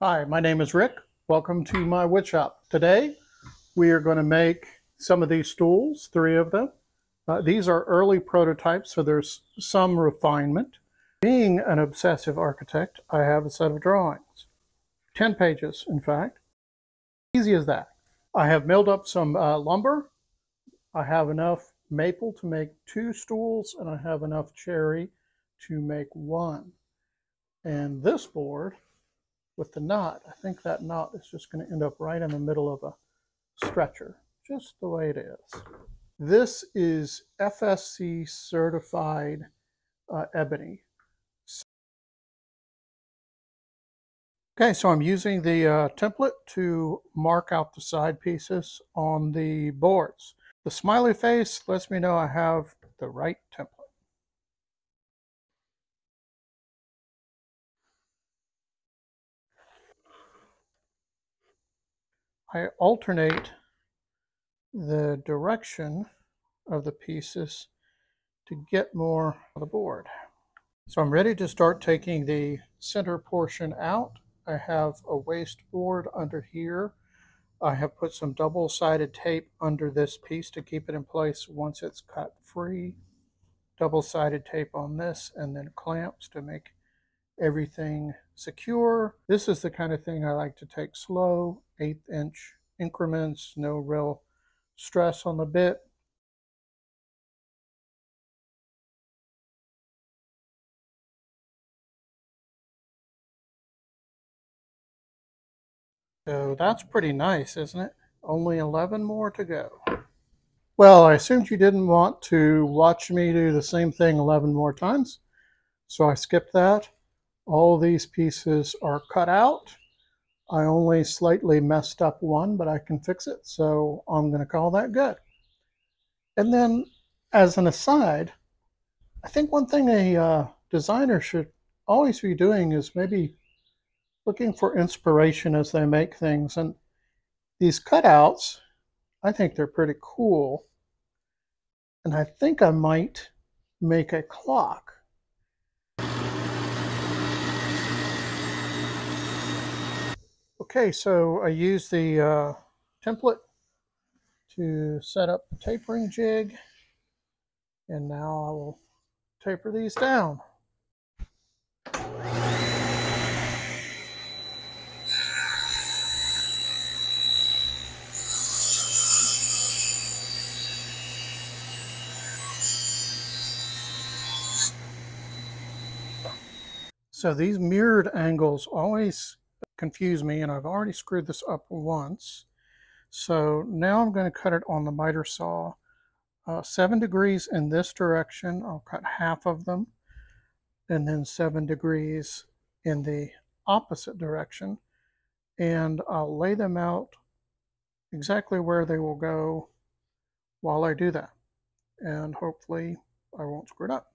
Hi, my name is Rick. Welcome to my wood shop. Today we are going to make some of these stools, 3 of them. These are early prototypes, so there's some refinement. Being an obsessive architect, I have a set of drawings. 10 pages, in fact. Easy as that. I have milled up some lumber. I have enough maple to make 2 stools, and I have enough cherry to make 1. And this board with the knot, I think that knot is just going to end up right in the middle of a stretcher, just the way it is. This is FSC certified ebony. Okay, so I'm using the template to mark out the side pieces on the boards. The smiley face lets me know I have the right template. I alternate the direction of the pieces to get more of the board. So I'm ready to start taking the center portion out. I have a waste board under here. I have put some double-sided tape under this piece to keep it in place once it's cut free. Double-sided tape on this, and then clamps to make everything secure. This is the kind of thing I like to take slow, 1/8" increments, no real stress on the bit. So that's pretty nice, isn't it? Only 11 more to go. Well, I assumed you didn't want to watch me do the same thing 11 more times, so I skipped that. All these pieces are cut out. I only slightly messed up one, but I can fix it, so I'm going to call that good. And then, as an aside, I think one thing a designer should always be doing is maybe looking for inspiration as they make things. And these cutouts, I think they're pretty cool. And I think I might make a clock. Okay, so I used the template to set up the tapering jig, and now I will taper these down. So these mirrored angles always confuse me, and I've already screwed this up once. So now I'm going to cut it on the miter saw. 7 degrees in this direction, I'll cut half of them, and then 7 degrees in the opposite direction. And I'll lay them out exactly where they will go while I do that. And hopefully I won't screw it up.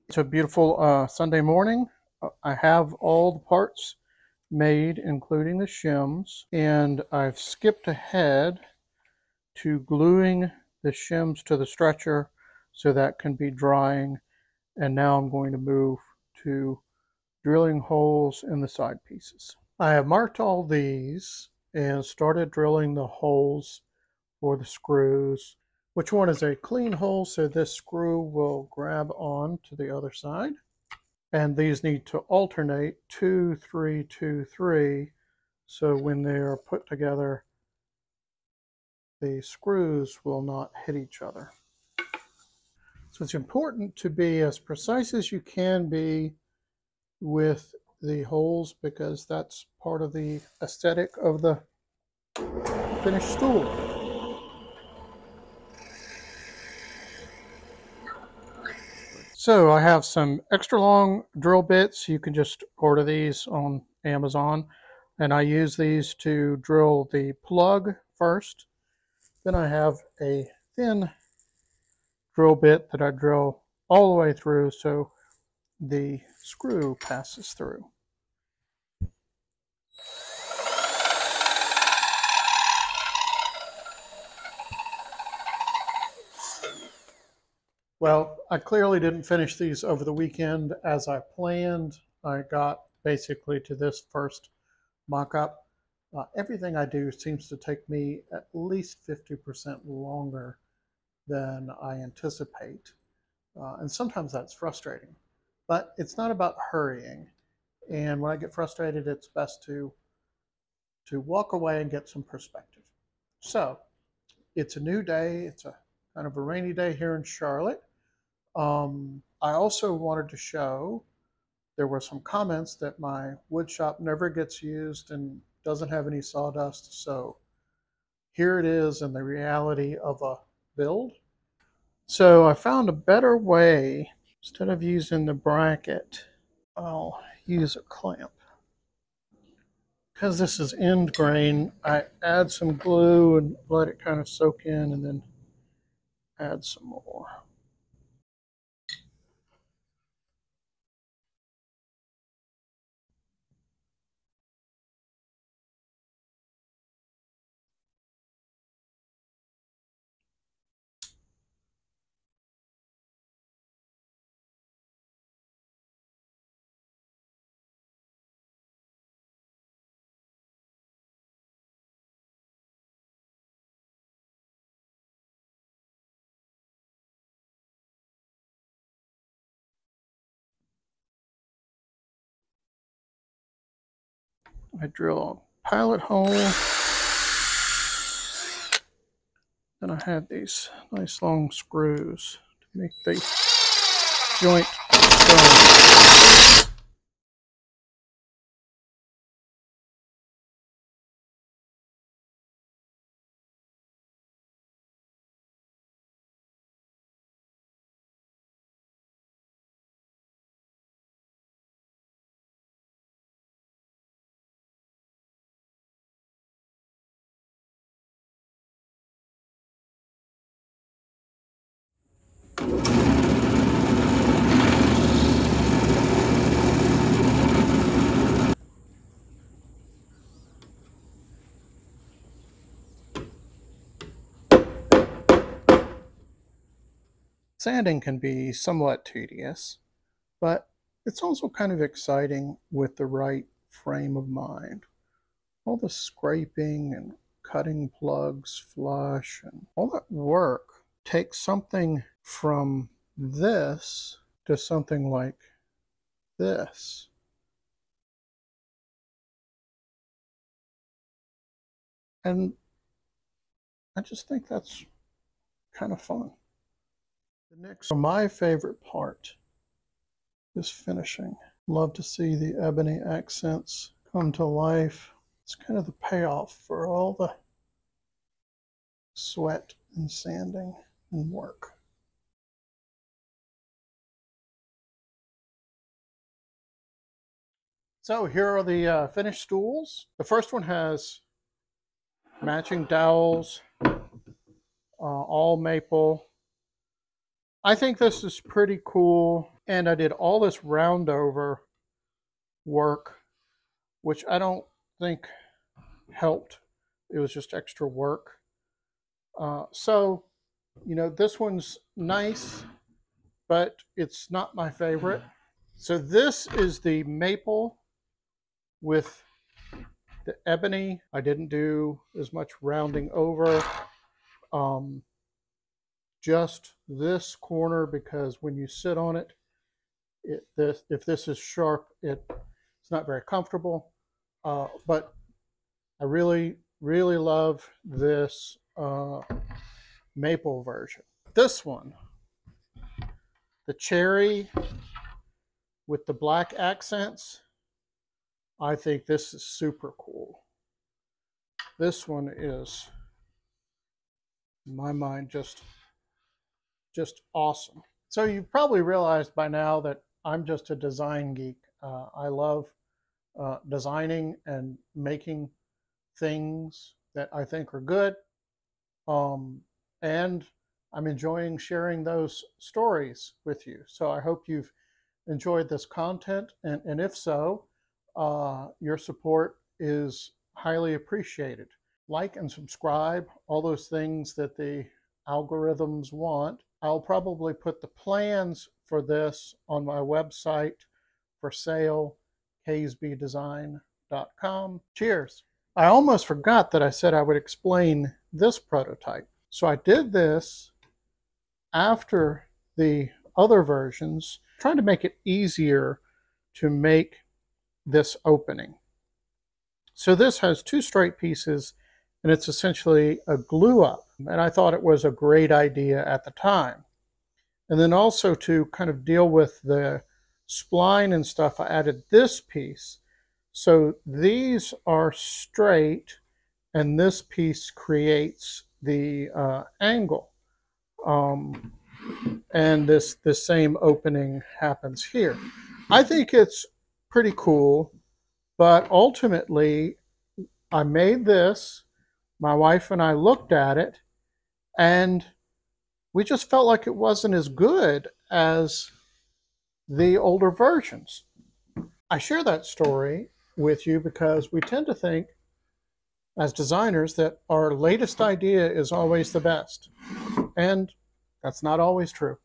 It's a beautiful Sunday morning. I have all the parts made, including the shims, and I've skipped ahead to gluing the shims to the stretcher so that can be drying. And now I'm going to move to drilling holes in the side pieces. I have marked all these and started drilling the holes for the screws. Which one is a clean hole so this screw will grab on to the other side. And these need to alternate 2, 3, 2, 3, so when they are put together, the screws will not hit each other. So it's important to be as precise as you can be with the holes, because that's part of the aesthetic of the finished stool. So I have some extra long drill bits. You can just order these on Amazon. And I use these to drill the plug first. Then I have a thin drill bit that I drill all the way through so the screw passes through. Well, I clearly didn't finish these over the weekend as I planned. I got basically to this first mock-up. Everything I do seems to take me at least 50% longer than I anticipate. And sometimes that's frustrating. But it's not about hurrying. And when I get frustrated, it's best to walk away and get some perspective. So it's a new day. It's a kind of a rainy day here in Charlotte. I also wanted to show there were some comments that my wood shop never gets used and doesn't have any sawdust. So here it is in the reality of a build. So I found a better way. Instead of using the bracket, I'll use a clamp. Because this is end grain, I add some glue and let it kind of soak in and then add some more. I drill a pilot hole. Then I have these nice long screws to make the joint strong. Sanding can be somewhat tedious, but it's also kind of exciting with the right frame of mind. All the scraping and cutting plugs flush and all that work takes something from this to something like this. And I just think that's kind of fun. The next, my favorite part is finishing. Love to see the ebony accents come to life. It's kind of the payoff for all the sweat and sanding and work. So here are the finished stools. The first one has matching dowels, all maple. I think this is pretty cool. And I did all this round over work, which I don't think helped. It was just extra work. So, you know, this one's nice, but it's not my favorite. So this is the maple with the ebony. I didn't do as much rounding over. Just this corner, because when you sit on it, if this is sharp, it's not very comfortable. But I really, really love this maple version. This one, the cherry with the black accents, I think this is super cool. This one is, in my mind, just awesome. So you've probably realized by now that I'm just a design geek. I love designing and making things that I think are good. And I'm enjoying sharing those stories with you. So I hope you've enjoyed this content. And if so, your support is highly appreciated. Like and subscribe, all those things that the algorithms want. I'll probably put the plans for this on my website for sale, ksbdesign.com. Cheers. I almost forgot that I said I would explain this prototype. So I did this after the other versions, trying to make it easier to make this opening. So this has two straight pieces, and it's essentially a glue up. And I thought it was a great idea at the time. And then also to kind of deal with the spline and stuff, I added this piece. So these are straight, and this piece creates the angle. And this same opening happens here. I think it's pretty cool, but ultimately I made this, my wife and I looked at it, and we just felt like it wasn't as good as the older versions. I share that story with you because we tend to think as designers that our latest idea is always the best, and that's not always true.